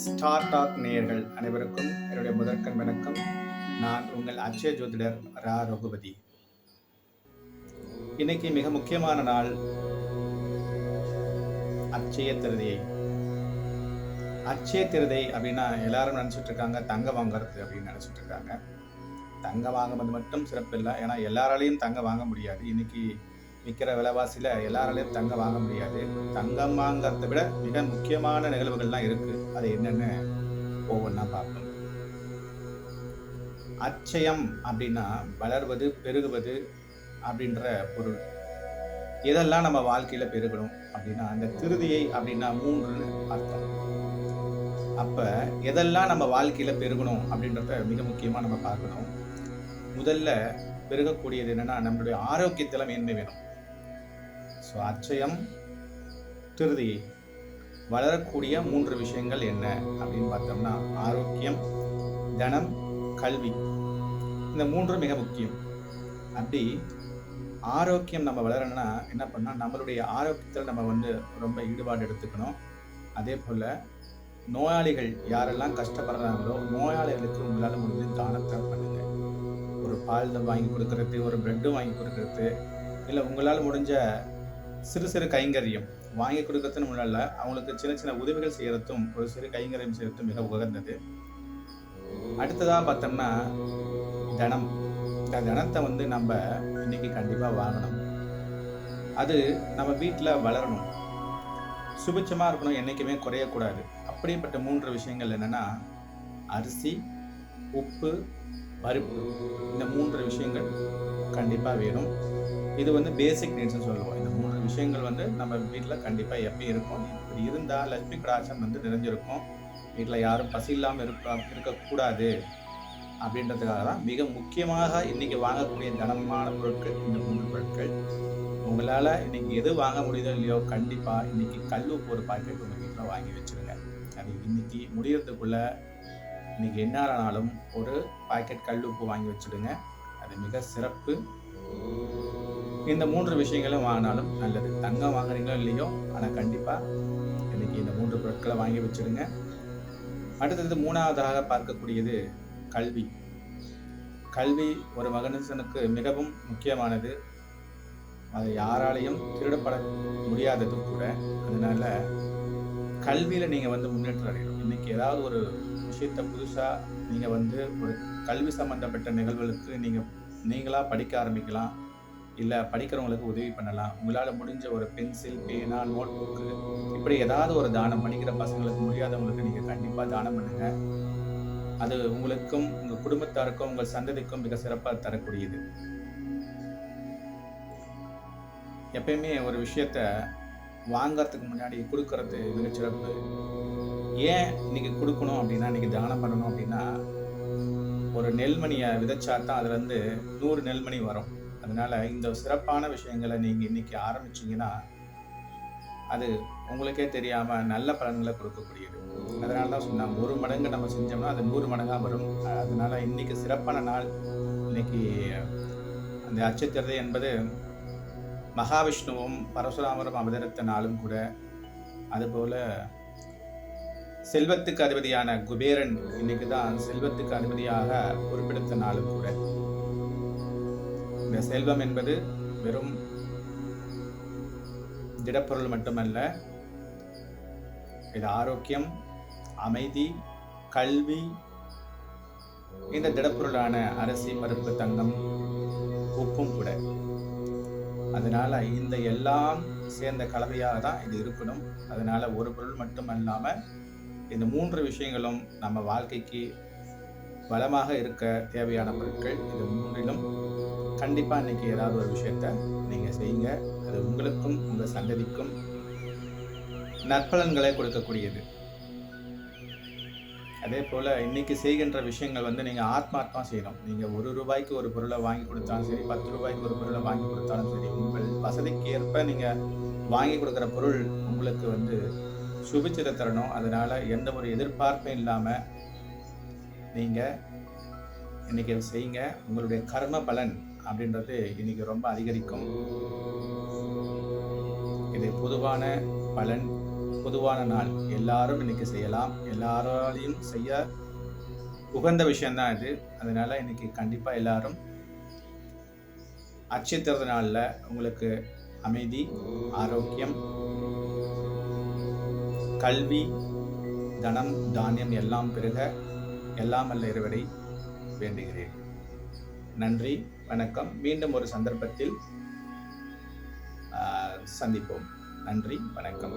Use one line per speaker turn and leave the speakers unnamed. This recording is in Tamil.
ஸ்டார் டாக் நேயர்கள் அனைவருக்கும் என்னுடைய முதற்கண் வணக்கம். நான் உங்கள் அட்சய ஜோதிடர் ரா ரகுபதி. இன்னைக்கு மிக முக்கியமான நாள், அட்சய திருதியை. அட்சய திருதை அப்படின்னா எல்லாரும் நினச்சிட்டு இருக்காங்க தங்கம் வாங்குறது அப்படின்னு நினச்சிட்டு இருக்காங்க. தங்கம் வாங்குவது மட்டும் சிறப்பு இல்லை, ஏன்னா எல்லாராலையும் தங்கம் வாங்க முடியாது. இன்னைக்கு விற்கிற விலைவாசியில் எல்லாராலையும் தங்கம் வாங்க முடியாது. தங்கம் வாங்கிறத விட மிக முக்கியமான நிகழ்வுகள்லாம் இருக்குது. அது என்னென்னு ஒவ்வொன்றா பார்க்கணும். அட்சயம் அப்படின்னா வளர்வது, பெருகுவது அப்படின்ற பொருள். எதெல்லாம் நம்ம வாழ்க்கையில் பெருகணும் அப்படின்னா, அந்த திருதியை அப்படின்னா 3ன்னு அர்த்தம். அப்போ எதெல்லாம் நம்ம வாழ்க்கையில் பெருகணும் அப்படின்றத மிக முக்கியமாக நம்ம பார்க்கணும். முதல்ல பெருகக்கூடியது என்னென்னா, நம்மளுடைய ஆரோக்கியத்தில் மேன்மை வேணும். ஸோ அட்சயம், திருதியை வளரக்கூடிய 3 விஷயங்கள் என்ன அப்படின்னு பார்த்தோம்னா, ஆரோக்கியம், தனம், கல்வி. இந்த 3 மிக முக்கியம். அப்படி ஆரோக்கியம் நம்ம வளரணும்னா என்ன பண்ணால், நம்மளுடைய ஆரோக்கியத்தில் நம்ம ரொம்ப ஈடுபாடு எடுத்துக்கணும். அதே போல் நோயாளிகள் யாரெல்லாம் கஷ்டப்படுறாங்களோ, நோயாளிகளுக்கு உங்களால் முடிஞ்ச தானத்தை பண்ணுங்க. ஒரு பால் வாங்கி கொடுக்கறது, ஒரு பிரெட்டு வாங்கி கொடுக்கறது, இல்லை உங்களால் முடிஞ்ச சிறு சிறு கைங்கரியம் வாங்கி கொடுக்கறதுன்னு முன்னால அவங்களுக்கு சின்ன சின்ன உதவிகள் செய்யறதும், ஒரு சிறு கைங்கரியம் செய்யறதும் மிக உகந்தது. அடுத்ததாக பார்த்தோம்னா தனம். இந்த தனத்தை நம்ம இன்னைக்கு கண்டிப்பாக வாங்கணும். அது நம்ம வீட்டில் வளரணும், சுபிட்சமாக இருக்கணும், என்றைக்குமே குறையக்கூடாது. அப்படிப்பட்ட 3 விஷயங்கள் என்னென்னா, அரிசி, உப்பு, பருப்பு. இந்த 3 விஷயங்கள் கண்டிப்பாக வேணும். இது பேசிக் நீட்ஸ்னு சொல்லுவோம். இந்த 3 விஷயங்கள் நம்ம வீட்டில் கண்டிப்பாக எப்பயும் இருக்கும். இப்படி இருந்தால் லட்சுமி கடாட்சம் நிறைஞ்சிருக்கும். வீட்டில் யாரும் பசி இல்லாமல் இருக்கக்கூடாது அப்படின்றதுக்காக தான் மிக முக்கியமாக இன்றைக்கி வாங்கக்கூடிய தனமான பொருட்கள் இந்த 3 பொருட்கள். உங்களால் இன்றைக்கி எது வாங்க முடியுதோ இல்லையோ, கண்டிப்பாக இன்றைக்கி கல்லுப்பு ஒரு பாக்கெட் உங்கள் வீட்டில் வாங்கி வச்சுருங்க. அது இன்றைக்கி முடியறதுக்குள்ளே இன்றைக்கி என்ன ஆனாலும் ஒரு பாக்கெட் கல்லுப்பு வாங்கி வச்சுடுங்க. அது மிக சிறப்பு. இந்த 3 விஷயங்களும் வாங்கினாலும் நல்லது. தங்கம் வாங்குறீங்களோ இல்லையோ, ஆனால் கண்டிப்பாக இன்றைக்கி இந்த 3 பொருட்களை வாங்கி வச்சுடுங்க. அடுத்தது 3வதாக பார்க்கக்கூடியது கல்வி. கல்வி ஒரு மனுஷனுக்கு மிகவும் முக்கியமானது. அது யாராலையும் திருடப்பட முடியாததும் கூட. அதனால கல்வியில் நீங்கள் முன்னேற்றம் அடையணும். இன்றைக்கி ஏதாவது ஒரு விஷயத்தை புதுசாக நீங்கள் ஒரு கல்வி சம்மந்தப்பட்ட நிகழ்வுகளுக்கு நீங்களாக படிக்க ஆரம்பிக்கலாம். இல்லை படிக்கிறவங்களுக்கு உதவி பண்ணலாம். உங்களால் முடிஞ்ச ஒரு பென்சில், பேனா, நோட் புக்கு, இப்படி ஏதாவது ஒரு தானம். படிக்கிற பசங்களுக்கு, முடியாதவங்களுக்கு நீங்கள் கண்டிப்பாக தானம் பண்ணுங்கள். அது உங்களுக்கும், உங்கள் குடும்பத்தாருக்கும், உங்கள் சந்ததிக்கும் மிக சிறப்பாக தரக்கூடியது. எப்பயுமே ஒரு விஷயத்த வாங்கிறதுக்கு முன்னாடி கொடுக்கறது மிகச்சிறப்பு. ஏன் இன்னைக்கு கொடுக்கணும் அப்படின்னா, இன்னைக்கு தானம் பண்ணணும் அப்படின்னா, ஒரு நெல்மணியை விதைச்சா தான் அதுலேருந்து 100 நெல்மணி வரும். அதனால் இந்த சிறப்பான விஷயங்களை நீங்கள் இன்றைக்கி ஆரம்பிச்சிங்கன்னா, அது உங்களுக்கே தெரியாமல் நல்ல பலன்களை கொடுக்கக்கூடியது. அதனால தான் சொன்னாங்க, 1 மடங்கு நம்ம செஞ்சோம்னா அது 100 மடங்காக வரும். அதனால் இன்றைக்கி சிறப்பான நாள். இன்றைக்கி அந்த அட்சய என்பது மகாவிஷ்ணுவும் பரசுராமரும் அவதரித்த நாளும் கூட. அதுபோல் செல்வத்துக்கு அதிபதியான குபேரன் இன்னைக்கு தான் செல்வத்துக்கு அதிபதியாக பொறுப்பெடுத்த நாளும் கூட. இந்த செல்வம் என்பது வெறும் திடப்பொருள் மட்டுமல்ல, இது ஆரோக்கியம், அமைதி, கல்வி, இந்த திடப்பொருளான அரிசி, பருப்பு, தங்கம், உப்பும் கூட. அதனால இந்த எல்லாம் சேர்ந்த கலவையாக தான் இது இருக்கணும். அதனால ஒரு பொருள் மட்டும் இல்லாமல் இந்த 3 விஷயங்களும் நம்ம வாழ்க்கைக்கு வளமாக இருக்க தேவையான பொருட்கள். இது 3லும் கண்டிப்பாக இன்றைக்கி ஏதாவது ஒரு விஷயத்த நீங்கள் செய்யுங்க. அது உங்களுக்கும் உங்கள் சந்ததிக்கும் நற்பலன்களை கொடுக்கக்கூடியது. அதே போல் இன்றைக்கி செய்கின்ற விஷயங்கள் நீங்கள் ஆத்மார்த்தமாக செய்யணும். நீங்கள் 1 ரூபாய்க்கு ஒரு பொருளை வாங்கி கொடுத்தாலும் சரி, 10 ரூபாய்க்கு ஒரு பொருளை வாங்கி கொடுத்தாலும் சரி, உங்கள் வசதிக்கு ஏற்ப நீங்கள் வாங்கி கொடுக்குற பொருள் உங்களுக்கு சுபிச்சத்தை தரணும். அதனால் எந்த ஒரு எதிர்பார்ப்பும் இல்லாமல் நீங்கள் இன்றைக்கி செய்யுங்க. உங்களுடைய கர்ம பலன் அப்படின்றது இன்றைக்கி ரொம்ப அதிகரிக்கும். இது பொதுவான பலன். பொதுவான நாள். எல்லாரும் இன்னைக்கு செய்யலாம். எல்லாராலையும் செய்ய உகந்த விஷயம்தான் இது. அதனால இன்னைக்கு கண்டிப்பா எல்லாரும் அட்சய திருதி நாள்ல உங்களுக்கு அமைதி, ஆரோக்கியம், கல்வி, தனம், தானியம் எல்லாம் பெருக எல்லாம் வல்ல இறைவனை வேண்டுகிறேன். நன்றி, வணக்கம். மீண்டும் ஒரு சந்தர்ப்பத்தில் சந்திப்போம். நன்றி, வணக்கம்.